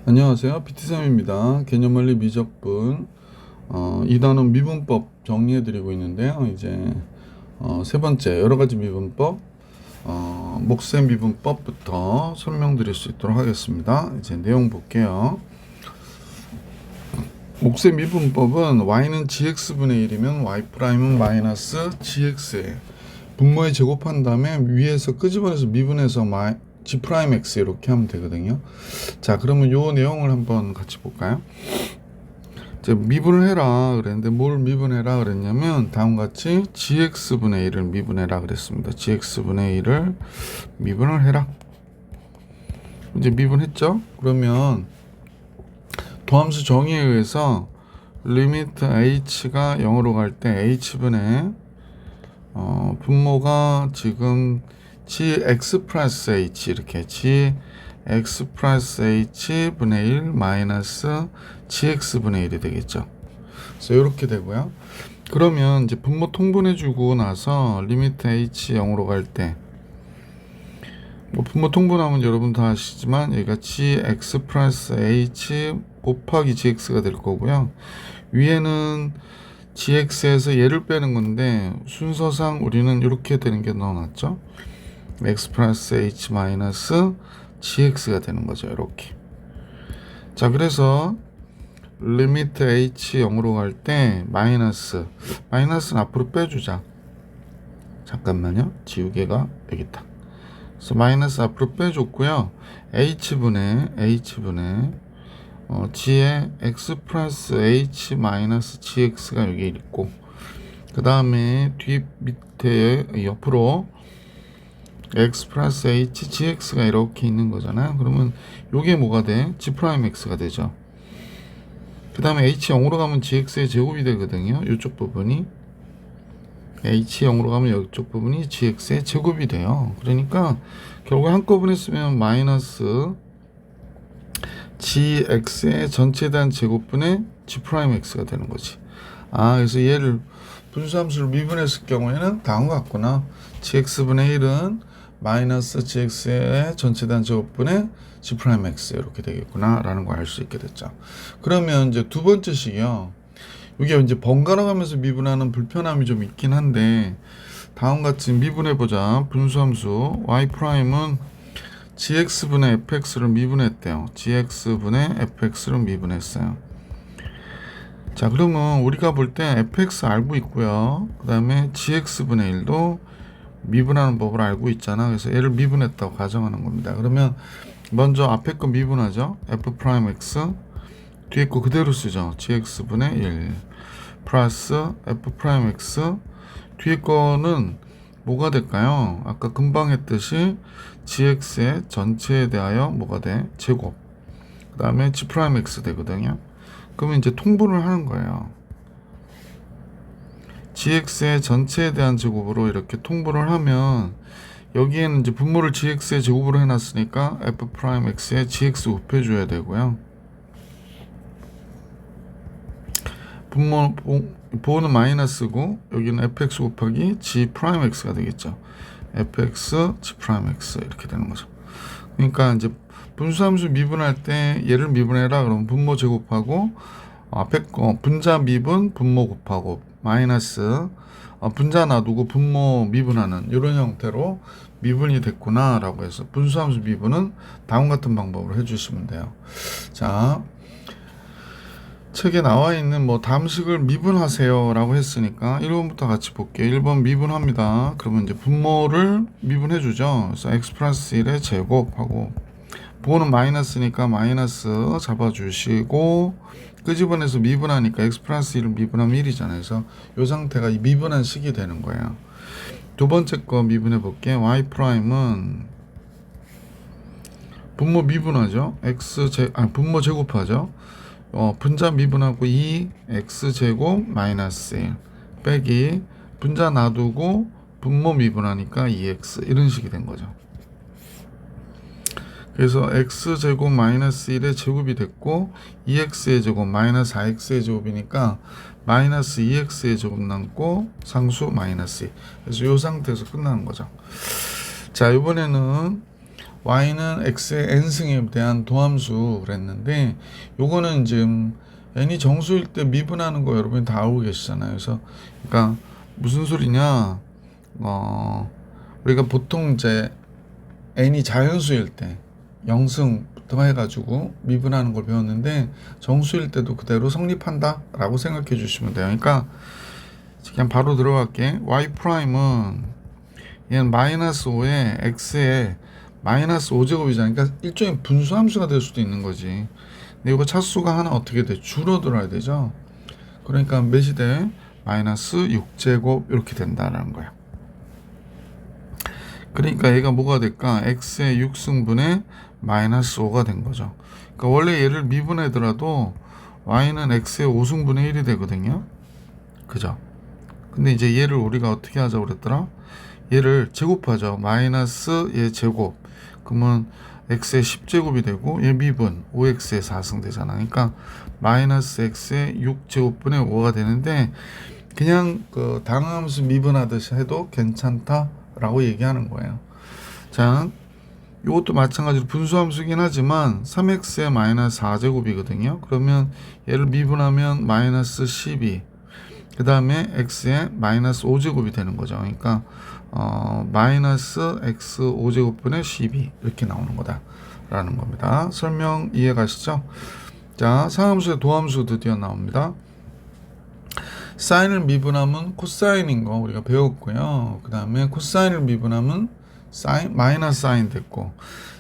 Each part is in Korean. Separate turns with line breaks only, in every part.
안녕하세요. PT쌤입니다. 개념원리 미적분 2단원 미분법 정리해드리고 있는데요. 이제 세 번째 여러가지 미분법 목세 미분법부터 설명드릴 수 있도록 하겠습니다. 이제 내용 볼게요. 목세 미분법은 y는 gx분의 1이면 y'은 마이너스 gx에 분모에 제곱한 다음에 위에서 끄집어내서 미분해서 G'X 이렇게 하면 되거든요. 자, 그러면 요 내용을 한번 같이 볼까요? 이제 미분을 해라 그랬는데 뭘 미분해라 그랬냐면 다음과 같이 Gx분의 1을 미분해라 그랬습니다. Gx분의 1을 미분을 해라. 이제 미분했죠? 그러면 도함수 정의에 의해서 리미트 h가 0으로 갈 때 h분의 분모가 지금 gx 플러스 h 이렇게 gx 플러스 h 분의 1 마이너스 gx 분의 1이 되겠죠. 그래서 이렇게 되고요. 그러면 이제 분모 통분해주고 나서 리미트 h 0으로 갈 때 뭐 분모 통분하면 여러분 다 아시지만 여기가 gx 플러스 h 곱하기 gx가 될 거고요. 위에는 gx에서 얘를 빼는 건데 순서상 우리는 이렇게 되는 게 넣어놨죠. x 플러스 h 마이너스 gx가 되는 거죠. 이렇게. 자, 그래서 리미트 h 0으로 갈 때 마이너스는 앞으로 빼주자. 잠깐만요. 지우개가 여기 있다. 그래서 마이너스 앞으로 빼줬고요. h분의 g의 x 플러스 h 마이너스 gx가 여기 있고, 그 다음에 뒤 밑에 옆으로 x 플러스 h gx가 이렇게 있는 거잖아요. 그러면 요게 뭐가 돼? g'x가 되죠. 그 다음에 h 0으로 가면 gx의 제곱이 되거든요. 이쪽 부분이 h 0으로 가면 이쪽 부분이 gx의 제곱이 돼요. 그러니까 결국 한꺼번에 쓰면 마이너스 gx의 전체에 대한 제곱분의 g'x가 되는 거지. 그래서 얘를 분수함수를 미분했을 경우에는 다음과 같구나. gx분의 1은 마이너스 gx의 전체에 대한 제곱분의 g'x 이렇게 되겠구나 라는 걸 알 수 있게 됐죠. 그러면 이제 두 번째 식이요. 이게 이제 번갈아 가면서 미분하는 불편함이 좀 있긴 한데 다음같이 미분해보자. 분수함수 y'은 gx분의 fx를 미분했대요. gx분의 fx를 미분했어요. 자, 그러면 우리가 볼 때 fx 알고 있고요. 그 다음에 gx분의 1도 미분하는 법을 알고 있잖아. 그래서 얘를 미분했다고 가정하는 겁니다. 그러면 먼저 앞에 거 미분하죠. f'x 뒤에 거 그대로 쓰죠. gx분의 1 플러스 f'x 뒤에 거는 뭐가 될까요? 아까 금방 했듯이 gx의 전체에 대하여 뭐가 돼? 제곱. 그 다음에 g'x 되거든요. 그러면 이제 통분을 하는 거예요. gx의 전체에 대한 제곱으로 이렇게 통분을 하면 여기에는 이제 분모를 gx의 제곱으로 해놨으니까 f'x에 gx 곱해줘야 되고요. 보호는 마이너스고 여기는 fx 곱하기 g'x가 되겠죠. fx, g'x 이렇게 되는 거죠. 그러니까 이제 분수함수 미분할 때 얘를 미분해라 그러면 분모 제곱하고 앞에 거 분자 미분 분모 곱하고 마이너스 분자 놔두고 분모 미분하는 이런 형태로 미분이 됐구나 라고 해서 분수함수 미분은 다음 같은 방법으로 해주시면 돼요. 자, 책에 나와 있는 뭐 다음식을 미분하세요 라고 했으니까 1번부터 같이 볼게요. 1번 미분합니다. 그러면 이제 분모를 미분해 주죠. 그래서 x 플러스 1의 제곱하고 부호는 마이너스니까 마이너스 잡아주시고 끄집어내서 미분하니까 x 플러스 1을 미분하면 1이잖아요. 그래서 이 상태가 미분한 식이 되는 거예요. 두 번째 거 미분해 볼게요. y'은 분모 미분하죠. 분모 제곱하죠. 분자 미분하고 2x제곱 마이너스 1 빼기 분자 놔두고 분모 미분하니까 2x 이런 식이 된 거죠. 그래서 x제곱 마이너스 1의 제곱이 됐고 2x의 제곱 마이너스 4x의 제곱이니까 마이너스 2x의 제곱 남고 상수 마이너스 2. 그래서 이 상태에서 끝나는 거죠. 자, 이번에는 y는 x의 n승에 대한 도함수 그랬는데 요거는 지금 n이 정수일 때 미분하는 거 여러분이 다 알고 계시잖아요. 그래서 그러니까 무슨 소리냐? 우리가 보통 이제 n이 자연수일 때 0승부터 해가지고 미분하는 걸 배웠는데 정수일 때도 그대로 성립한다 라고 생각해 주시면 돼요. 그러니까 그냥 바로 들어갈게. y 프라임은 얘는 마이너스 5에 x에 마이너스 5제곱이잖아. 그러니까 일종의 분수함수가 될 수도 있는 거지. 근데 이거 차수가 하나 어떻게 돼? 줄어들어야 되죠. 그러니까 몇이 돼? 마이너스 6제곱 이렇게 된다라는 거야. 그러니까 얘가 뭐가 될까? x의 6승분의 마이너스 5가 된 거죠. 그러니까 원래 얘를 미분하더라도 y는 x의 5승분의 1이 되거든요. 그죠? 근데 이제 얘를 우리가 어떻게 하자고 그랬더라? 얘를 제곱하죠. 마이너스 얘 제곱. 그러면 x의 10제곱이 되고 얘 미분 5x의 4승 되잖아. 그러니까 마이너스 x의 6제곱분의 5가 되는데 그냥 그 당함수 미분하듯이 해도 괜찮다라고 얘기하는 거예요. 자, 이것도 마찬가지로 분수함수긴 하지만 3x의 마이너스 4제곱이거든요. 그러면 얘를 미분하면 마이너스 12. 그 다음에 x의 마이너스 5제곱이 되는 거죠. 그러니까 마이너스 x 5제곱분의 12 이렇게 나오는 거다라는 겁니다. 설명 이해 가시죠? 자, 상함수의 도함수 드디어 나옵니다. 사인을 미분하면 코사인인 거 우리가 배웠고요. 그 다음에 코사인을 미분하면 사인, 마이너스 사인 됐고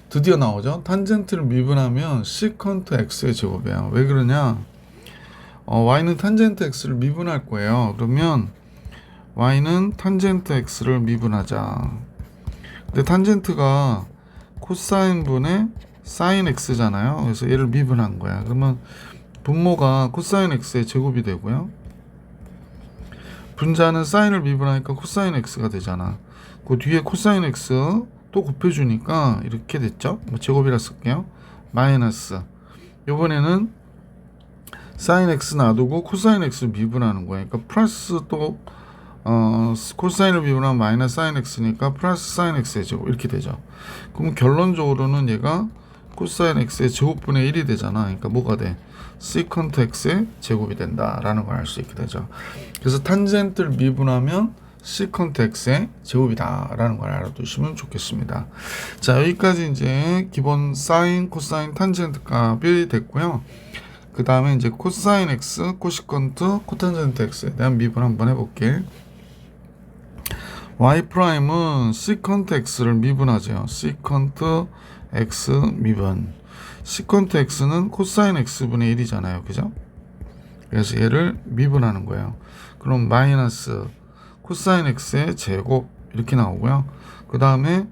드디어 나오죠. 탄젠트를 미분하면 시컨트 x의 제곱이에요. 왜 그러냐? y는 탄젠트 x를 미분할 거예요. 그러면 y는 탄젠트 x를 미분하자. 근데 탄젠트가 코사인분의 사인 x잖아요. 그래서 얘를 미분한 거야. 그러면 분모가 코사인 x의 제곱이 되고요. 분자는 사인을 미분하니까 코사인 x가 되잖아. 그 뒤에 코사인 x 또 곱해주니까 이렇게 됐죠. 제곱이라 쓸게요. 마이너스. 이번에는 사인 x 놔두고 코사인 x를 미분하는 거예요. 그러니까 플러스 또 코사인을 미분하면 마이너스 사인 x니까 플러스 사인 x의 제곱 이렇게 되죠. 그럼 결론적으로는 얘가 코사인 x의 제곱분의 1이 되잖아. 그러니까 뭐가 돼? 시컨트 x의 제곱이 된다라는 걸 알 수 있게 되죠. 그래서 탄젠트를 미분하면 시컨트 x의 제곱이다라는 걸 알아두시면 좋겠습니다. 자, 여기까지 이제 기본 사인, 코사인, 탄젠트 값이 됐고요. 그 다음에 이제 코사인 x, 코시컨트, 코탄젠트 x에 대한 미분 한번 해볼게. y 프라임은 시컨트 x를 미분하죠. 시컨트 x 미분. 시컨트 x는 코사인 x분의 1이잖아요. 그죠? 그래서 얘를 미분하는 거예요. 그럼 마이너스 코사인 x의 제곱 이렇게 나오고요. 그 다음에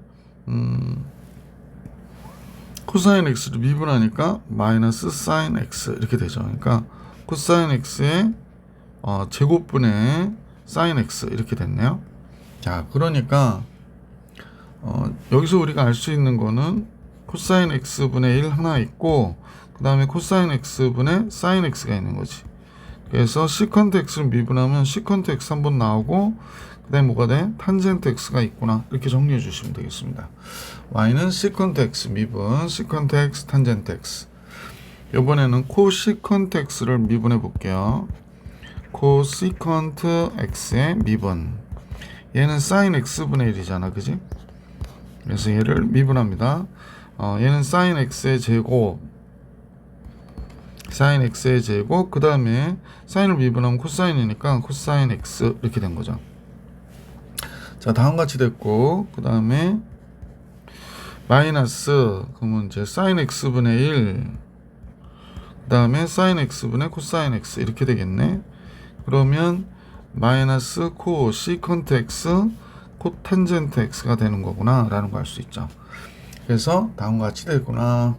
코사인 x를 미분하니까 마이너스 사인 x 이렇게 되죠. 그러니까 코사인 x의 제곱분의 사인 x 이렇게 됐네요. 자, 그러니까 여기서 우리가 알 수 있는 거는 코사인 x분의 1 하나 있고 그 다음에 코사인 x분의 사인 x가 있는 거지. 그래서 시컨트 x를 미분하면 시컨트 x 한번 나오고 그 다음에 뭐가 돼? 탄젠트 x가 있구나. 이렇게 정리해 주시면 되겠습니다. y는 시컨트 x 미분, 시컨트 x, 탄젠트 x. 이번에는 코시컨트 x를 미분해 볼게요. 코시컨트 x의 미분. 얘는 사인 x분의 1이잖아. 그지? 그래서 얘를 미분합니다. 얘는 사인 x의 제곱. 사인 x의 제곱. 그 다음에 사인을 미분하면 코사인이니까 코사인 x 이렇게 된 거죠. 자, 다음같이 됐고 그 다음에 마이너스 그러면 이제 사인 x분의 1 그 다음에 사인 x분의 코사인 x 이렇게 되겠네. 그러면 마이너스 코 시컨트 x 코탄젠트 x가 되는 거구나 라는 거 알 수 있죠. 그래서 다음과 같이 되구나.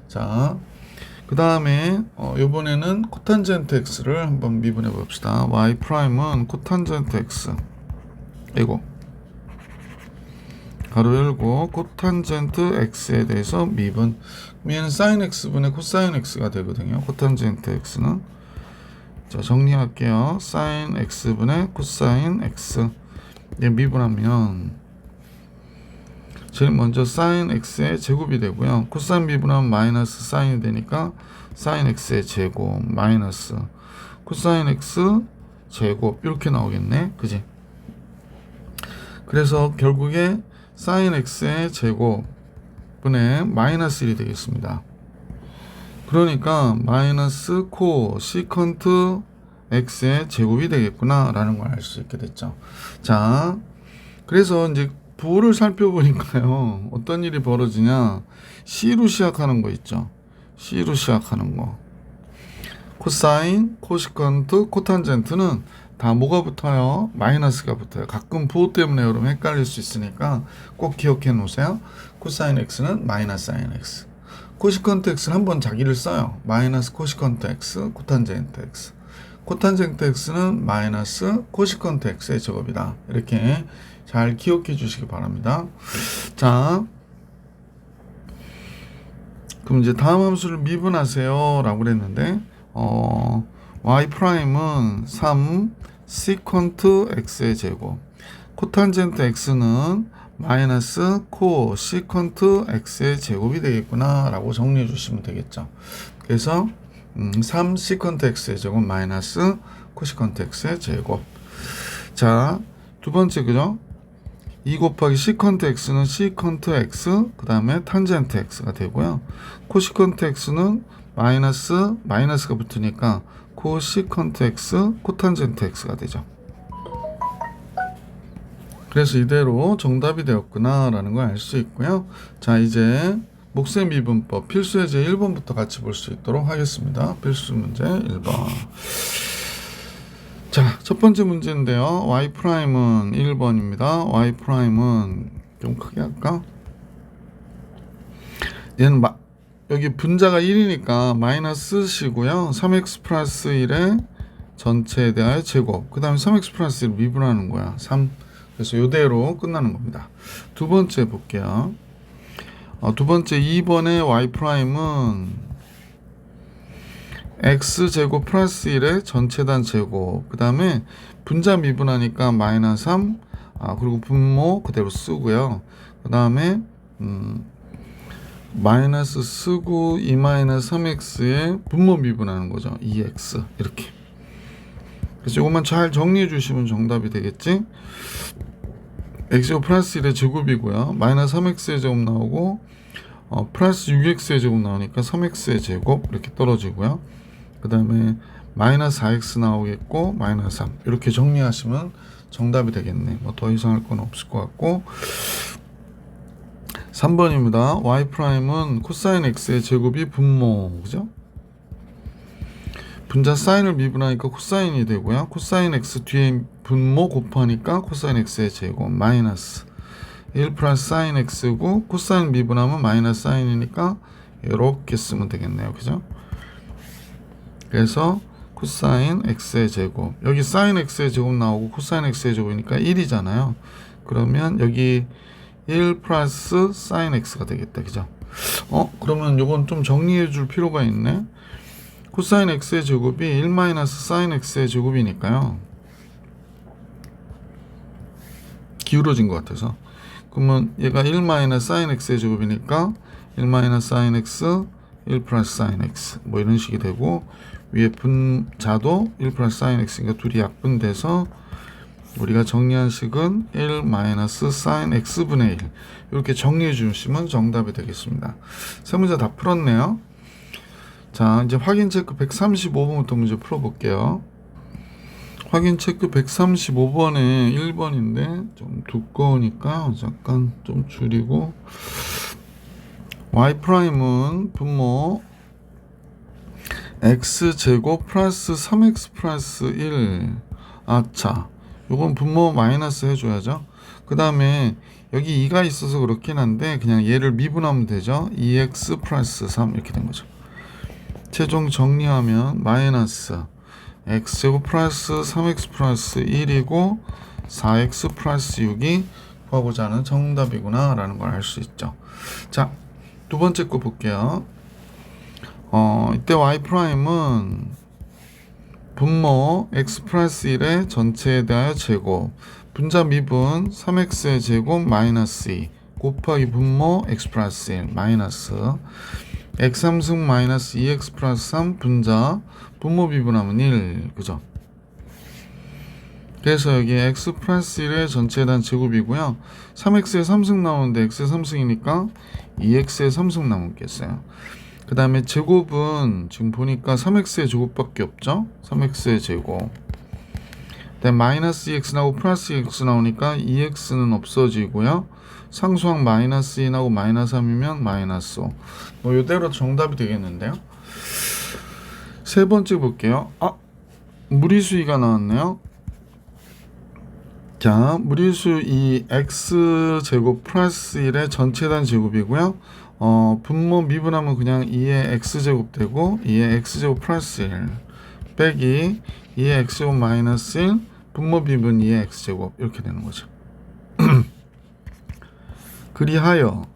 자, 그 다음에 이번에는 코탄젠트 x를 한번 미분해 봅시다. y 프라임은 코탄젠트 x 이거 가로 열고 코탄젠트 x에 대해서 미분. 얘는 사인 x분의 코사인 x가 되거든요. 코탄젠트 x는. 자, 정리할게요. 사인 x분의 코사인 x. 얘 미분하면 제일 먼저 sin x의 제곱이 되고요. 코사인 미분하면 마이너스 사인이 되니까 sin x의 제곱 마이너스 코사인 x 제곱 이렇게 나오겠네. 그지? 그래서 결국에 sin x의 제곱분의 마이너스 1이 되겠습니다. 그러니까 마이너스 코 시컨트 x의 제곱이 되겠구나 라는 걸 알 수 있게 됐죠. 자, 그래서 이제 부호를 살펴보니까요, 어떤 일이 벌어지냐, C로 시작하는 거 있죠. C로 시작하는 거. 코사인, 코시컨트, 코탄젠트는 다 뭐가 붙어요? 마이너스가 붙어요. 가끔 부호 때문에 여러분 헷갈릴 수 있으니까 꼭 기억해 놓으세요. 코사인 x는 마이너스 사인 x. 코시컨트 x는 한번 자기를 써요. 마이너스 코시컨트 x, 코탄젠트 x. 코탄젠트 x는 마이너스 코시컨트 x의 제곱이다. 이렇게 잘 기억해 주시기 바랍니다. 자, 그럼 이제 다음 함수를 미분하세요 라고 그랬는데 y''은 3 시컨트 x의 제곱, 코탄젠트 x는 마이너스 코 시컨트 x의 제곱이 되겠구나 라고 정리해 주시면 되겠죠. 그래서 3 시컨트 x의 제곱 마이너스 코시컨트 x의 제곱. 자, 두 번째 그죠? 2 곱하기 시컨트 x는 시컨트 x 그 다음에 탄젠트 x가 되고요. 코시컨트 x는 마이너스가 붙으니까 코시컨트 x 코탄젠트 x가 되죠. 그래서 이대로 정답이 되었구나 라는 걸 알 수 있고요. 자, 이제 목세 미분법 필수 예제 1번부터 같이 볼 수 있도록 하겠습니다. 필수 문제 1번. 자, 첫 번째 문제인데요. y''은 1번입니다. y''은 좀 크게 할까? 얘는 여기 분자가 1이니까 마이너스 시고요. 3x 플러스 1의 전체에 대하여 제곱. 그 다음에 3x 플러스 1 미분하는 거야. 3. 그래서 이대로 끝나는 겁니다. 두 번째 볼게요. 두 번째 2번의 y''은 x제곱 플러스 1의 전체단 제곱. 그 다음에 분자 미분하니까 마이너스 3. 그리고 분모 그대로 쓰고요. 그 다음에 마이너스 쓰고 2-3x의 분모 미분하는 거죠. 2x 이렇게. 그래서 이것만 잘 정리해 주시면 정답이 되겠지. x제곱 플러스 1의 제곱이고요. 마이너스 3x의 제곱 나오고 플러스 6x의 제곱 나오니까 3x의 제곱 이렇게 떨어지고요. 그 다음에 마이너스 4x 나오겠고 마이너스 3 이렇게 정리하시면 정답이 되겠네. 뭐 더 이상 할 건 없을 것 같고 3번입니다. y''은 코사인 x의 제곱이 분모 그죠? 분자 사인을 미분하니까 코사인이 되고요. 코사인 x 뒤에 분모 곱하니까 코사인 x의 제곱 마이너스 1 플러스 사인 x고 코사인 미분하면 마이너스 사인이니까 이렇게 쓰면 되겠네요. 그죠? 그래서 코사인 x의 제곱, 여기 사인 x의 제곱 나오고 코사인 x의 제곱이니까 1이잖아요. 그러면 여기 1 플러스 사인 x가 되겠다. 그죠? 그러면 요건 좀 정리해 줄 필요가 있네. 코사인 x의 제곱이 1 마이너스 사인 x의 제곱이니까요. 기울어진 것 같아서. 그러면 얘가 1 마이너스 사인 x의 제곱이니까 1 마이너스 사인 x, 1 플러스 사인 x 뭐 이런 식이 되고, 위에 분자도 1 플러스 사인 x니까 둘이 약분돼서 우리가 정리한 식은 1 마이너스 사인 x분의 1 이렇게 정리해 주시면 정답이 되겠습니다. 세 문제 다 풀었네요. 자, 이제 확인 체크 135번부터 문제 풀어볼게요. 확인 체크 135번에 1번인데 좀 두꺼우니까 잠깐 좀 줄이고, y''은 분모 x제곱 플러스 3x 플러스 1. 아차, 요건 분모 마이너스 해줘야죠. 그 다음에 여기 2가 있어서 그렇긴 한데 그냥 얘를 미분하면 되죠. 2x 플러스 3 이렇게 된 거죠. 최종 정리하면 마이너스 x제곱 플러스 3x 플러스 1이고 4x 플러스 6이 구하고자 하는 정답이구나 라는 걸 알 수 있죠. 자, 두 번째 거 볼게요. 이때 y''은 분모 x 플러스 1의 전체에 대하여 제곱, 분자 미분 3x의 제곱 마이너스 2 곱하기 분모 x 플러스 1 마이너스 x 3승 마이너스 2x 플러스 3 분자 분모 미분하면 1 그죠? 그래서 여기 x 플러스 1의 전체에 대한 제곱이고요. 3x에 3승 나오는데 x에 3승이니까 2x에 3승 나오겠어요. 그 다음에 제곱은 지금 보니까 3x의 제곱밖에 없죠. 3x의 제곱. 그다음에 마이너스 2x 나오고 플러스 2x 나오니까 2x는 없어지고요. 상수항 마이너스 2 나오고 마이너스 3이면 마이너스 5. 뭐 이대로 정답이 되겠는데요. 세 번째 볼게요. 무리수 2가 나왔네요. 자, 무리수 2 x제곱 플러스 1의 전체단 제곱이고요. 분모 미분하면 그냥 2의 x제곱 되고 2의 x제곱 플러스 1 빼기 2의 x제곱 마이너스 1 분모 미분 2의 x제곱 이렇게 되는 거죠. 그리하여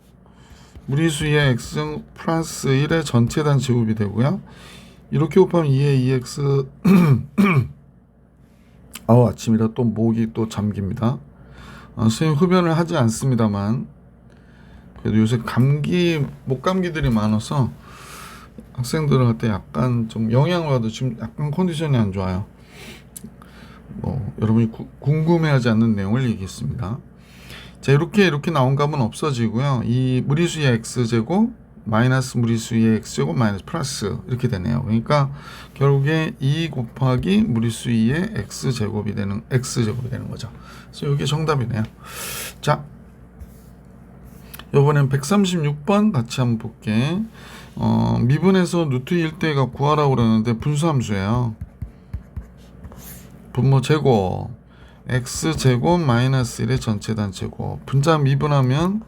무리수 2의 x제곱 플러스 1의 전체단 제곱이 되고요. 이렇게 곱하면 2의 2x 아침이라 또 목이 또 잠깁니다. 선생님 흡연을 하지 않습니다만 그래도 요새 목감기들이 많아서 학생들한테 약간 좀 영향을 받아 지금 약간 컨디션이 안 좋아요. 여러분이 궁금해하지 않는 내용을 얘기했습니다. 자, 이렇게 나온 값은 없어지고요. 이 무리수의 x제곱 마이너스 무리수의 x제곱 마이너스 플러스 이렇게 되네요. 그러니까 결국에 2 곱하기 무리수 2의 x제곱이 되는 거죠. 그래서 이게 정답이네요. 자, 이번엔 136번 같이 한번 볼게. 미분에서 루트 1대가 구하라고 그러는데 분수함수예요. 분모 제곱 x제곱 마이너스 1의 전체단 제곱 분자 미분하면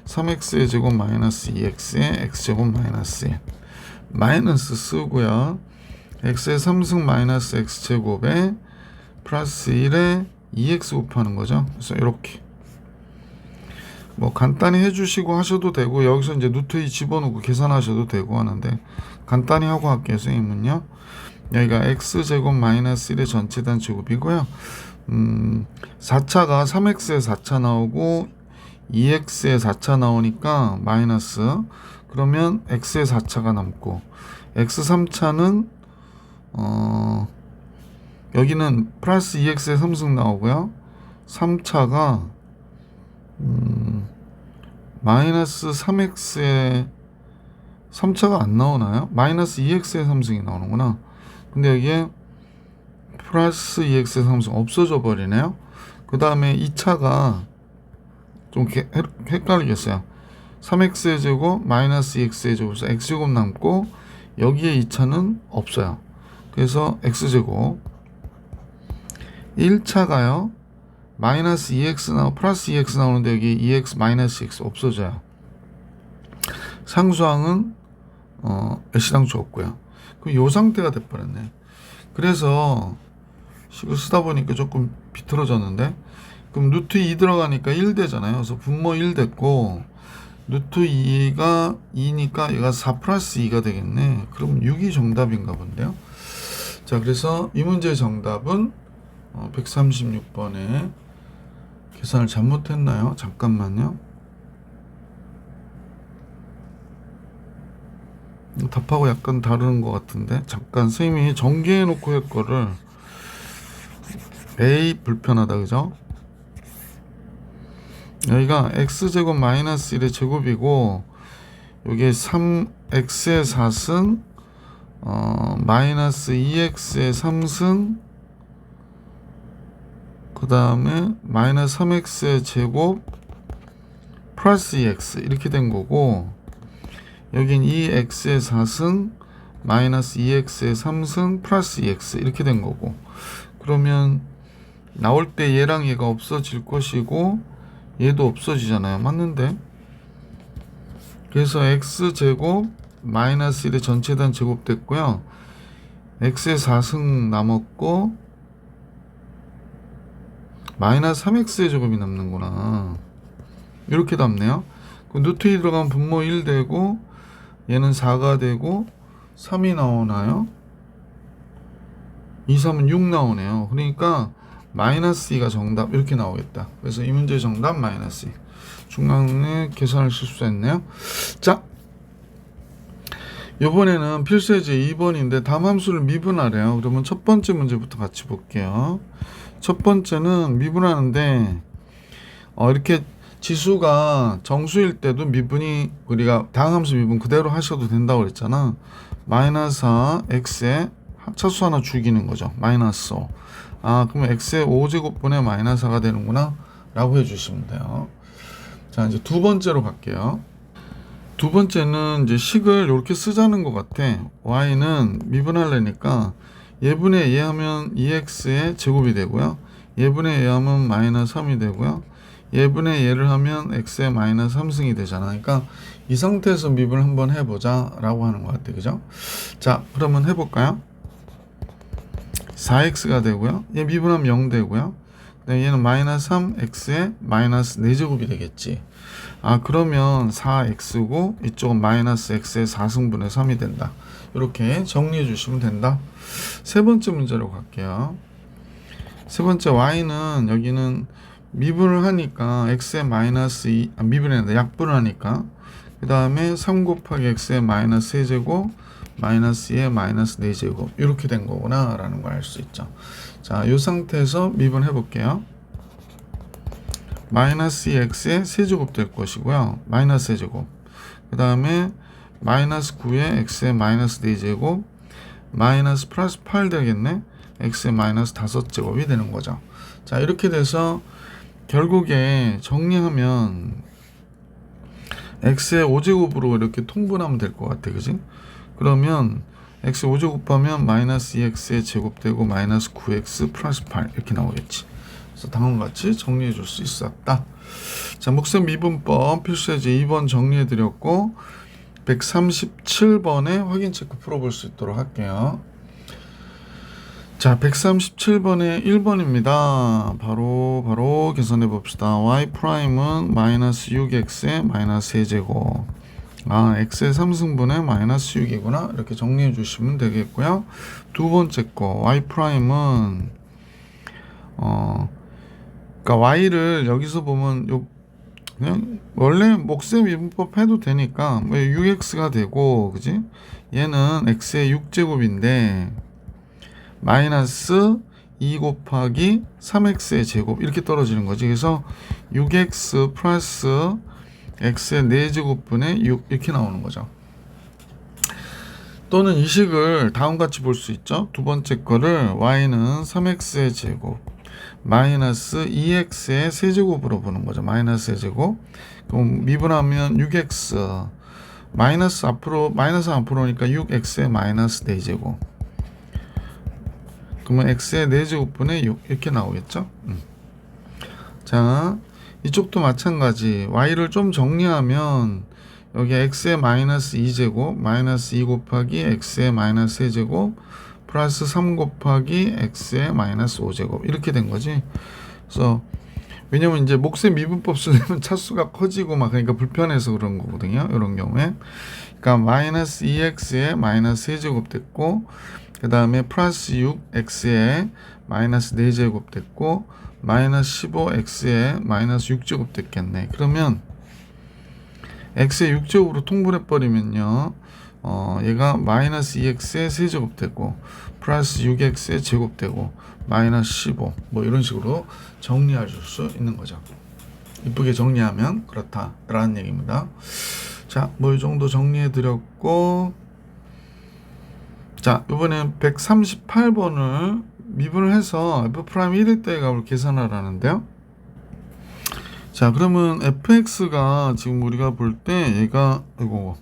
3x의 제곱 마이너스 2x의 x제곱 마이너스 1 마이너스 쓰고요. x의 3승 마이너스 x제곱에 플러스 1에 2x 곱하는 거죠. 그래서 이렇게 간단히 해주시고 하셔도 되고 여기서 이제 루트 2 집어넣고 계산하셔도 되고 하는데 간단히 하고 할게요. 선생님은요. 여기가 x제곱 마이너스 1의 전체단 제곱이고요. 4차가 3x에 4차 나오고 2x에 4차 나오니까 마이너스 그러면 x에 4차가 남고 x 3차는 여기는 플러스 2x에 3승 나오고요. 3차가 마이너스 3x에 3차가 안 나오나요? 마이너스 2x에 3승이 나오는구나. 근데 여기에 플러스 2x에 3승 없어져 버리네요. 그 다음에 2차가 좀 헷갈리겠어요. 3x의 제곱 마이너스 2x의 제곱에서 x제곱 남고 여기에 2차는 없어요. 그래서 x제곱 1차가요. 마이너스 2x 나오고 플러스 2x 나오는데 여기 2x 마이너스 x 없어져요. 상수항은 애시당초 없고요. 그럼 요 상태가 돼버렸네. 그래서 식을 쓰다 보니까 조금 비틀어졌는데 그럼 루트 2 들어가니까 1 되잖아요. 그래서 분모 1 됐고 루트 2가 2니까 얘가 4 플러스 2가 되겠네. 그럼 6이 정답인가 본데요. 자, 그래서 이 문제의 정답은 136번에 계산을 잘못했나요? 잠깐만요. 답하고 약간 다른 것 같은데 잠깐 선생님이 전개해 놓고 할 거를 A 불편하다 그죠? 여기가 x제곱 마이너스 1의 제곱이고 여기에 3x의 4승 마이너스 2x의 3승 그 다음에 마이너스 3x의 제곱 플러스 2x 이렇게 된 거고 여긴 2x의 4승 마이너스 2x의 3승 플러스 2x 이렇게 된 거고 그러면 나올 때 얘랑 얘가 없어질 것이고 얘도 없어지잖아요. 맞는데? 그래서 x제곱 마이너스 1의 전체단 제곱 됐고요. x의 4승 남았고 마이너스 3x의 제곱이 남는구나. 이렇게 남네요. 그 루트 2 들어가면 분모 1 되고 얘는 4가 되고 3이 나오나요? 2, 3은 6 나오네요. 그러니까 마이너스 2가 정답 이렇게 나오겠다. 그래서 이 문제의 정답 마이너스 2. 중간에 계산을 실수했네요. 자, 이번에는 필수예제 2번인데 담함수를 미분하래요. 그러면 첫 번째 문제부터 같이 볼게요. 첫 번째는 미분하는데 이렇게 지수가 정수일 때도 미분이 우리가 다항함수 미분 그대로 하셔도 된다고 그랬잖아. 마이너스 4 x에 차수 하나 죽이는 거죠. 마이너스 5. 그러면 x의 5제곱분의 마이너스 4가 되는구나 라고 해주시면 돼요. 자, 이제 두 번째로 갈게요. 두 번째는 이제 식을 이렇게 쓰자는 것 같아. y는 미분하려니까 예분의 예 하면 2x의 제곱이 되고요. 예분의 예 하면 마이너스 3이 되고요. 예분의 예를 하면 x의 마이너스 3승이 되잖아. 그러니까 이 상태에서 미분을 한번 해보자 라고 하는 것 같아. 그죠? 자, 그러면 해볼까요? 4x가 되고요. 얘 미분하면 0 되고요. 얘는 마이너스 3x의 마이너스 4제곱이 되겠지. 그러면 4x고 이쪽은 마이너스 x의 4승분의 3이 된다. 이렇게 정리해 주시면 된다. 세 번째 문제로 갈게요. 세 번째 y는 여기는 미분을 하니까 x의 마이너스 2, 미분이 아니라 약분을 하니까 그 다음에 3 곱하기 x의 마이너스 3제곱 마이너스 2의 마이너스 4제곱 이렇게 된 거구나 라는 걸 알 수 있죠. 자, 이 상태에서 미분해 볼게요. 마이너스 2x의 세제곱 될 것이고요. 마이너스 세제곱. 그 다음에 마이너스 9의 x의 마이너스 4제곱 마이너스 플러스 8 되겠네. x의 마이너스 5제곱이 되는 거죠. 자, 이렇게 돼서 결국에 정리하면 x의 5제곱으로 이렇게 통분하면 될 것 같아. 그지? 그러면 x 5제곱하면 마이너스 2x의 제곱되고 마이너스 9x 플러스 8 이렇게 나오겠지. 그래서 다음과 같이 정리해 줄 수 있었다. 자, 목셈 미분법 필수예제 2번 정리해 드렸고 137번에 확인 체크 풀어볼 수 있도록 할게요. 자, 137번에 1번입니다. 바로 계산해 봅시다. y''은 마이너스 6x의 마이너스 3제곱. x의 3승분의 마이너스 6이구나. 이렇게 정리해 주시면 되겠고요. 두 번째 거 y''은 그러니까 y를 여기서 보면 그냥 원래 목셈 미분법 해도 되니까 6x가 되고, 그지? 얘는 x의 6제곱인데 마이너스 2 곱하기 3x의 제곱 이렇게 떨어지는 거지. 그래서 6x 플러스 x의 4제곱분의 6 이렇게 나오는 거죠. 또는 이 식을 다음같이 볼 수 있죠. 두 번째 거를 y는 3x의 제곱 마이너스 2x의 세제곱으로 보는 거죠. 마이너스 세제곱. 그럼 미분하면 6x 마이너스 앞으로 오니까 6x의 마이너스 4제곱. 그러면 x의 4제곱분의 6 이렇게 나오겠죠. 자, 이쪽도 마찬가지. y를 좀 정리하면 여기 x의 마이너스 2제곱 마이너스 2 곱하기 x의 마이너스 3제곱 플러스 3 곱하기 x의 마이너스 5제곱 이렇게 된 거지. 그래서 왜냐면 이제 목셈 미분법 쓰려면 차수가 커지고 막 그러니까 불편해서 그런 거거든요. 이런 경우에. 그러니까 마이너스 2x의 마이너스 3제곱 됐고 그 다음에 플러스 6x의 마이너스 4제곱 됐고 마이너스 15x의 마이너스 6제곱 됐겠네. 그러면 x의 6제곱으로 통분해 버리면요. 얘가 마이너스 2x의 세제곱 되고 플러스 6x의 제곱 되고 마이너스 15 뭐 이런 식으로 정리해 줄 수 있는 거죠. 이쁘게 정리하면 그렇다 라는 얘기입니다. 자, 뭐 이 정도 정리해 드렸고, 자, 이번엔 138번을 미분을 해서 f'1일 때의 값을 계산하라는데요. 자, 그러면 fx가 지금 우리가 볼 때 얘가 이거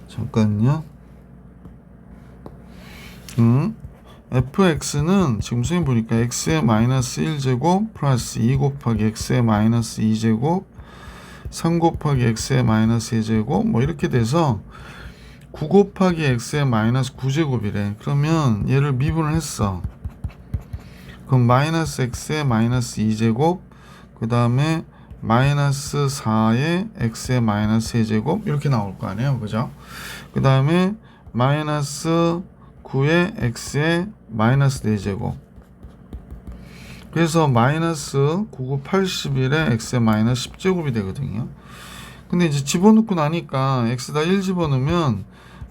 잠깐요. fx는 지금 선생님 보니까 x의 마이너스 1제곱 플러스 2 곱하기 x의 마이너스 2제곱 3 곱하기 x의 마이너스 2제곱 뭐 이렇게 돼서 9 곱하기 x의 마이너스 9제곱이래. 그러면 얘를 미분을 했어. 그럼 마이너스 x의 마이너스 2제곱 그 다음에 마이너스 4의 x의 마이너스 3제곱 이렇게 나올 거 아니에요. 그죠? 그 다음에 마이너스 9의 x의 마이너스 4제곱 그래서 마이너스 9981에 x의 마이너스 10제곱이 되거든요. 근데 이제 집어넣고 나니까 x다 1 집어넣으면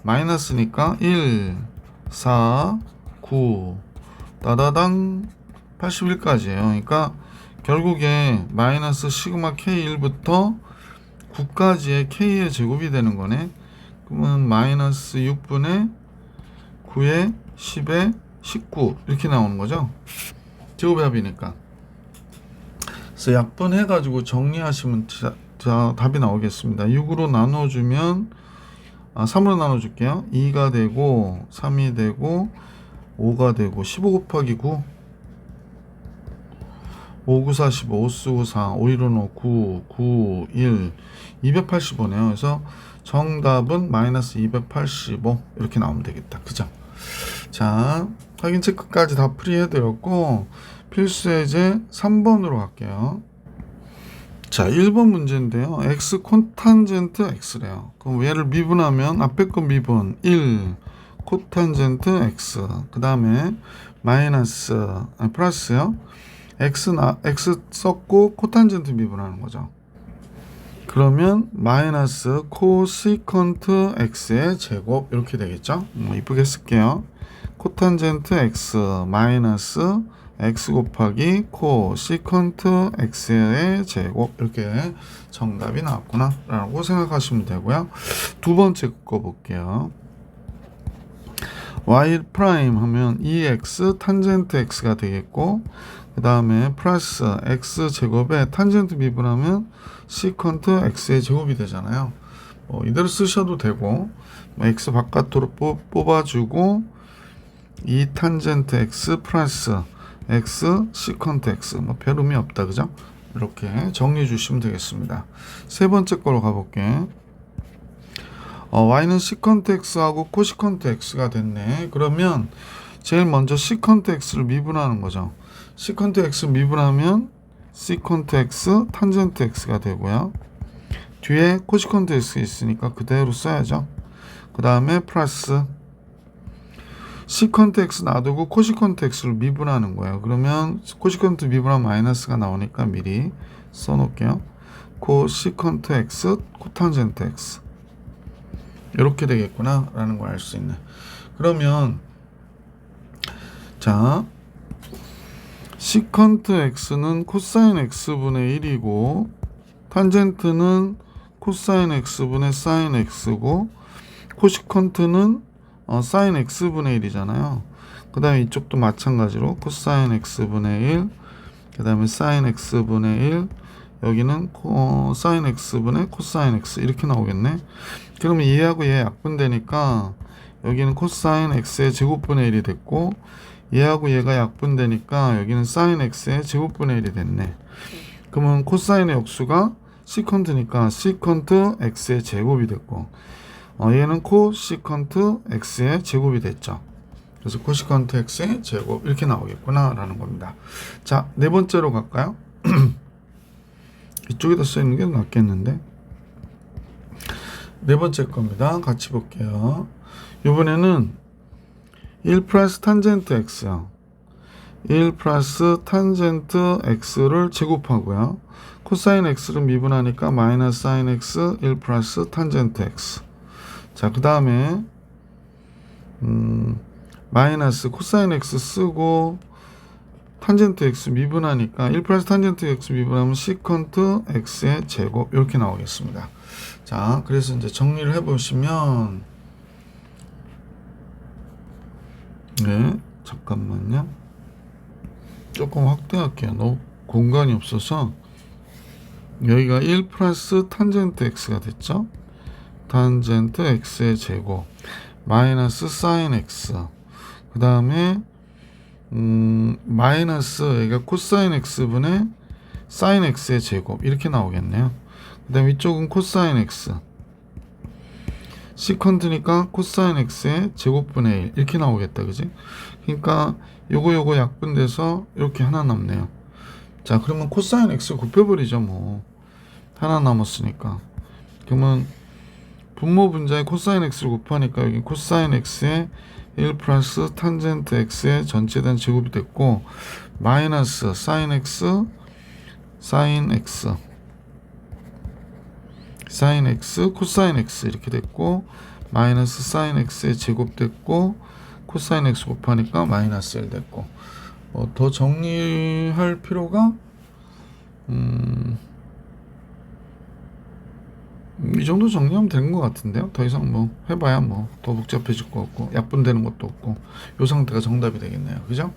마이너스니까 1, 4, 9 따다당 81까지예요. 그러니까 결국에 마이너스 시그마 k1부터 9까지의 k의 제곱이 되는 거네. 그러면 마이너스 6분의 9에 10에 19 이렇게 나오는 거죠. 제곱의 합이니까. 그래서 약분해가지고 정리하시면 자, 답이 나오겠습니다. 6으로 나눠주면 3으로 나눠줄게요. 2가 되고 3이 되고 5가 되고 15 곱하기 9 5, 9, 4, 15 5 쓰고 4 5, 1은 5 9, 9, 1 285네요. 그래서 정답은 마이너스 285 이렇게 나오면 되겠다. 그죠? 자, 확인 체크까지 다 프리해드렸고 필수 예제 3번으로 갈게요. 자, 1번 문제인데요. x 코탄젠트 x래요. 그럼 얘를 미분하면 앞에 거 미분 1 코탄젠트 x 그 다음에 마이너스 플러스요. x 썼고 코탄젠트 미분하는 거죠. 그러면 마이너스 코시컨트 x의 제곱 이렇게 되겠죠. 이쁘게 쓸게요. 코탄젠트 x 마이너스 x 곱하기 코시컨트 x의 제곱 이렇게 정답이 나왔구나 라고 생각하시면 되고요. 두 번째 거 볼게요. y 프라임 하면 2x 탄젠트 x가 되겠고 그 다음에 플러스 x 제곱에 탄젠트 미분하면 시컨트 x의 제곱이 되잖아요. 이대로 쓰셔도 되고 x 바깥으로 뽑아주고 2 탄젠트 x 플러스 x 시컨트 x 별 의미 없다 그죠? 이렇게 정리해 주시면 되겠습니다. 세 번째 거로 가볼게. y는 시컨트 x하고 코시컨트 x가 됐네. 그러면 제일 먼저 시컨트 x를 미분하는 거죠. 시컨트 x 미분하면 시컨트 x 탄젠트 x가 되고요. 뒤에 코시컨트 x 있으니까 그대로 써야죠. 그 다음에 플러스 시컨트 x 놔두고 코시컨트 x를 미분하는 거예요. 그러면 코시컨트 미분하면 마이너스가 나오니까 미리 써놓을게요. 코시컨트 x 코탄젠트 x 이렇게 되겠구나 라는 걸 알 수 있네. 그러면 자 시컨트 x는 코사인 x분의 1이고 탄젠트는 코사인 x분의 사인 x고 코시컨트는 사인 x분의 1이잖아요. 그 다음에 이쪽도 마찬가지로 코사인 x분의 1 그 다음에 사인 x분의 1 여기는 사인 x분의 코사인 x 이렇게 나오겠네. 그러면 얘하고 얘 약분되니까 여기는 코사인 x의 제곱분의 1이 됐고 얘하고 얘가 약분되니까 여기는 사인 x의 제곱분의 1이 됐네. 그러면 코사인의 역수가 시컨트니까 시컨트 x의 제곱이 됐고 얘는 코시컨트 x의 제곱이 됐죠. 그래서 코시컨트 x의 제곱 이렇게 나오겠구나 라는 겁니다. 자, 네 번째로 갈까요? 이쪽에다 써있는 게 낫겠는데 네 번째 겁니다. 같이 볼게요. 이번에는 1 플러스 탄젠트 x요. 1 플러스 탄젠트 x를 제곱하고요. 코사인 x를 미분하니까 마이너스 사인 x 1 플러스 탄젠트 x. 자, 그 다음에 마이너스 코사인 x 쓰고 탄젠트 x 미분하니까 1 플러스 탄젠트 x 미분하면 시컨트 x의 제곱 이렇게 나오겠습니다. 자, 그래서 이제 정리를 해보시면 네, 잠깐만요. 조금 확대할게요. 너무 공간이 없어서 여기가 1 플러스 탄젠트 x가 됐죠. 탄젠트 x의 제곱 마이너스 사인 x 그 다음에 마이너스 여기가 코사인 x분의 사인 x의 제곱 이렇게 나오겠네요. 그 다음에 이쪽은 코사인 x 시컨트니까 코사인 x의 제곱분의 1 이렇게 나오겠다 그지? 그러니까 요거 약분돼서 이렇게 하나 남네요. 자, 그러면 코사인 x 곱해버리죠. 뭐 하나 남았으니까. 그러면 분모 분자에 코사인 x를 곱하니까 여기 코사인 x의 1 플러스 탄젠트 x의 전체된 제곱이 됐고 마이너스 사인 x 코사인 x 이렇게 됐고 마이너스 사인 x의 제곱 됐고 코사인 x 곱하니까 마이너스 1 됐고 더 정리할 필요가 이 정도 정리하면 되는 것 같은데요. 더 이상 뭐 해봐야 뭐 더 복잡해질 것 같고 약분되는 것도 없고 이 상태가 정답이 되겠네요. 그죠?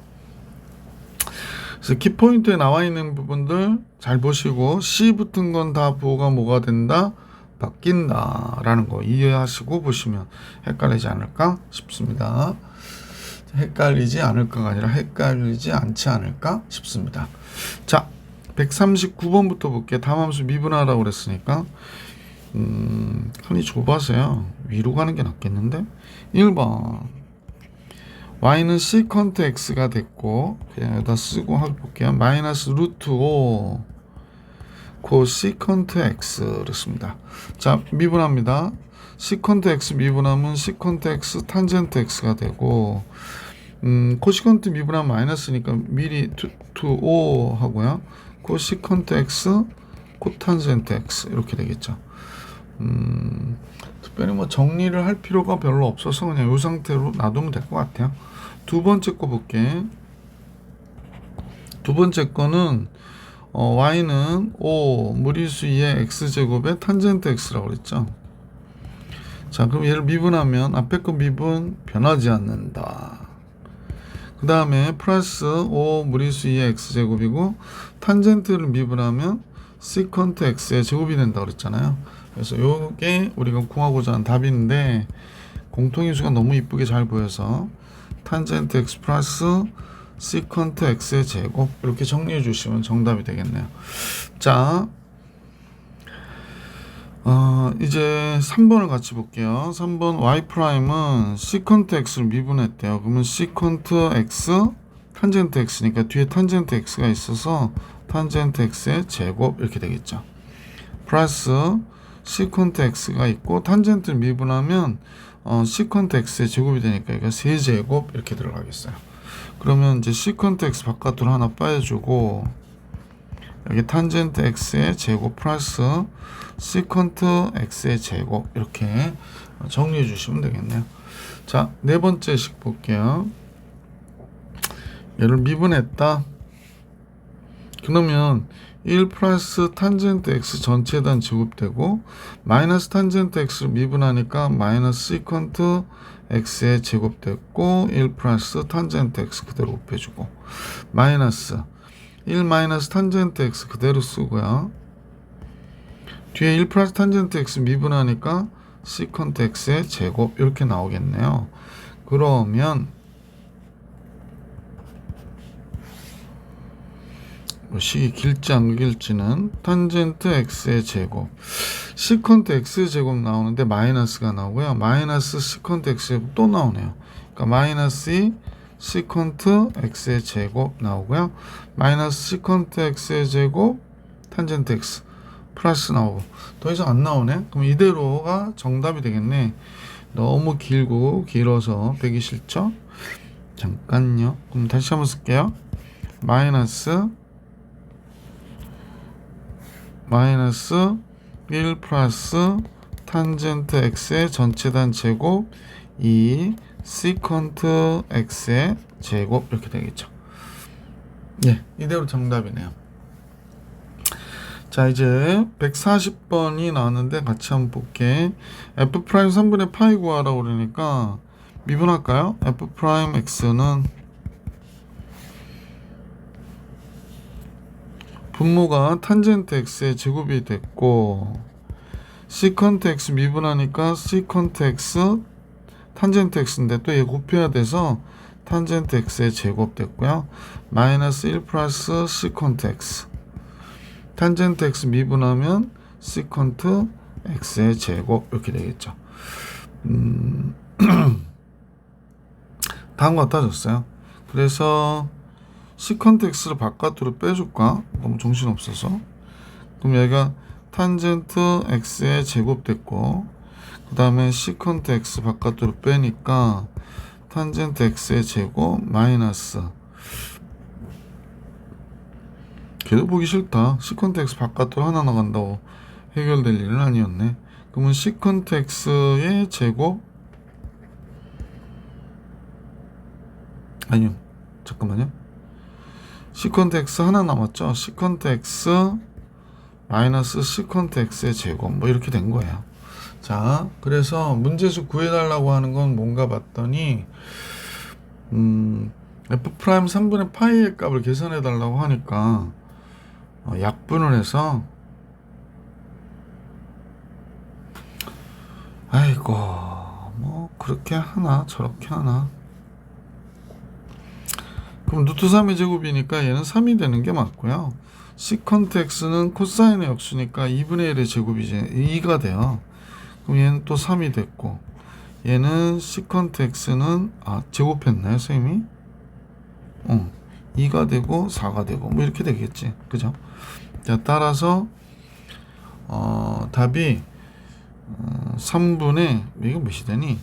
그래서 키포인트에 나와 있는 부분들 잘 보시고 C 붙은 건 다 부호가 뭐가 된다? 바뀐다 라는 거 이해하시고 보시면 헷갈리지 않을까 싶습니다. 헷갈리지 않을까가 아니라 헷갈리지 않지 않을까 싶습니다. 자, 139번부터 볼게요. 다함수 미분하라고 그랬으니까 칸이 좁아서요. 위로 가는 게 낫겠는데? 1번 y는 시컨트 x가 됐고 그냥 여기다 쓰고 해볼게요. 마이너스 루트 5 코시컨트 x를 씁니다. 자, 미분합니다. 시컨트 x 미분하면 시컨트 x 탄젠트 x가 되고 코시컨트 미분하면 마이너스니까 미리 to 5 하고요. 코시컨트 x 코탄젠트 x 이렇게 되겠죠. 특별히 뭐 정리를 할 필요가 별로 없어서 그냥 이 상태로 놔두면 될 것 같아요. 두 번째 거 볼게. 두 번째 거는 y는 5 무리수 2의 x제곱의 탄젠트 x라고 그랬죠. 자, 그럼 얘를 미분하면 앞에 거 미분 변하지 않는다. 그 다음에 플러스 5 무리수 2의 x제곱이고 탄젠트를 미분하면 시컨트 x의 제곱이 된다 그랬잖아요. 그래서 요게 우리가 구하고자 하는 답인데 공통인수가 너무 이쁘게 잘 보여서 탄젠트 x 플러스 시컨트 x의 제곱 이렇게 정리해 주시면 정답이 되겠네요. 자, 이제 3번을 같이 볼게요. 3번 y''은 시컨트 x를 미분했대요. 그러면 시컨트 x 탄젠트 x니까 뒤에 탄젠트 x가 있어서 탄젠트 x의 제곱 이렇게 되겠죠. 플러스 시컨트 x가 있고 탄젠트를 미분하면 시컨트 x의 제곱이 되니까 이거 세제곱 이렇게 들어가겠어요. 그러면 이제 시컨트 x 바깥으로 하나 빠져주고 여기 탄젠트 x의 제곱 플러스 시컨트 x의 제곱 이렇게 정리해 주시면 되겠네요. 자, 네 번째 식 볼게요. 얘를 미분했다. 그러면 1 플러스 탄젠트 x 전체단 제곱되고 마이너스 탄젠트 x를 미분하니까 마이너스 시컨트 x의 제곱됐고 1 플러스 탄젠트 x 그대로 곱해주고 마이너스 1 마이너스 탄젠트 x 그대로 쓰고요. 뒤에 1 플러스 탄젠트 x 미분하니까 시컨트 x의 제곱 이렇게 나오겠네요. 그러면 식이 길지 안 길지는 탄젠트 x의 제곱 시컨트 x의 제곱 나오는데 마이너스가 나오고요. 마이너스 시컨트 x의 제곱 또 나오네요. 그러니까 마이너스 2 시컨트 x의 제곱 나오고요. 마이너스 시컨트 x의 제곱 탄젠트 x 플러스 나오고 더 이상 안 나오네. 그럼 이대로가 정답이 되겠네. 너무 길고 길어서 배기 싫죠? 잠깐요. 그럼 다시 한번 쓸게요. 마이너스 1 플러스 탄젠트 x의 전체단 제곱 2 시컨트 x의 제곱 이렇게 되겠죠. 예, 이대로 정답이네요. 자, 이제 140번이 나왔는데 같이 한번 볼게. f 프라임 3분의 파이 구하라고 그러니까 미분할까요? f 프라임 x는 분모가 탄젠트 x의 제곱이 됐고 시컨트 x 미분하니까 시컨트 x 탄젠트 x인데 또 얘 곱해야 돼서 탄젠트 x의 제곱 됐고요. 마이너스 1 플러스 시컨트 x 탄젠트 x 미분하면 시컨트 x의 제곱 이렇게 되겠죠. 다음 거 갖다 줬어요. 그래서 시컨트 x를 바깥으로 빼줄까? 너무 정신없어서. 그럼 여기가 탄젠트 x의 제곱 됐고 그 다음에 시컨트 x 바깥으로 빼니까 탄젠트 x의 제곱 마이너스, 걔도 보기 싫다. 시컨트 x 바깥으로 하나 나간다고 해결될 일은 아니었네. 그러면 시컨트 x의 제곱, 아니요, 잠깐만요. 시컨트 x 하나 남았죠. 시컨트 x 마이너스 시컨트 x의 제곱, 뭐 이렇게 된 거예요. 자, 그래서 문제수 구해달라고 하는 건 뭔가 봤더니 f 프라임 3분의 파이의 값을 계산해달라고 하니까 약분을 해서, 아이고, 뭐 그렇게 하나 저렇게 하나. 그럼 루트 3의 제곱이니까 얘는 3이 되는 게 맞고요. 시컨트 x는 코사인의 역수니까 2분의 1의 제곱이 이제 2가 돼요. 그럼 얘는 또 3이 됐고, 얘는 시컨트 x는 제곱했나요 선생님이? 2가 되고 4가 되고 뭐 이렇게 되겠지, 그죠? 자, 따라서 답이 3분의 이게 몇이 되니?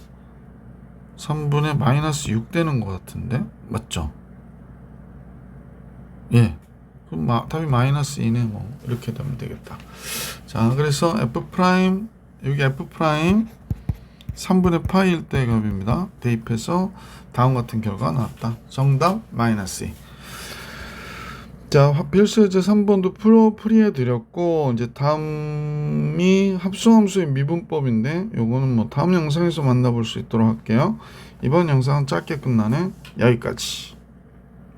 3분의 마이너스 6 되는 것 같은데 맞죠? 예, 그럼 답이 마이너스 2네. 뭐 이렇게 되면 되겠다. 자, 그래서 f 프라임, 여기 f 프라임 3분의 파이일 때 값입니다. 대입해서 다음 같은 결과가 나왔다. 정답 마이너스 2. 자, 필수 예제 3번도 풀이해 드렸고, 이제 다음이 합성함수의 미분법인데, 요거는 뭐 다음 영상에서 만나볼 수 있도록 할게요. 이번 영상은 짧게 끝나네. 여기까지.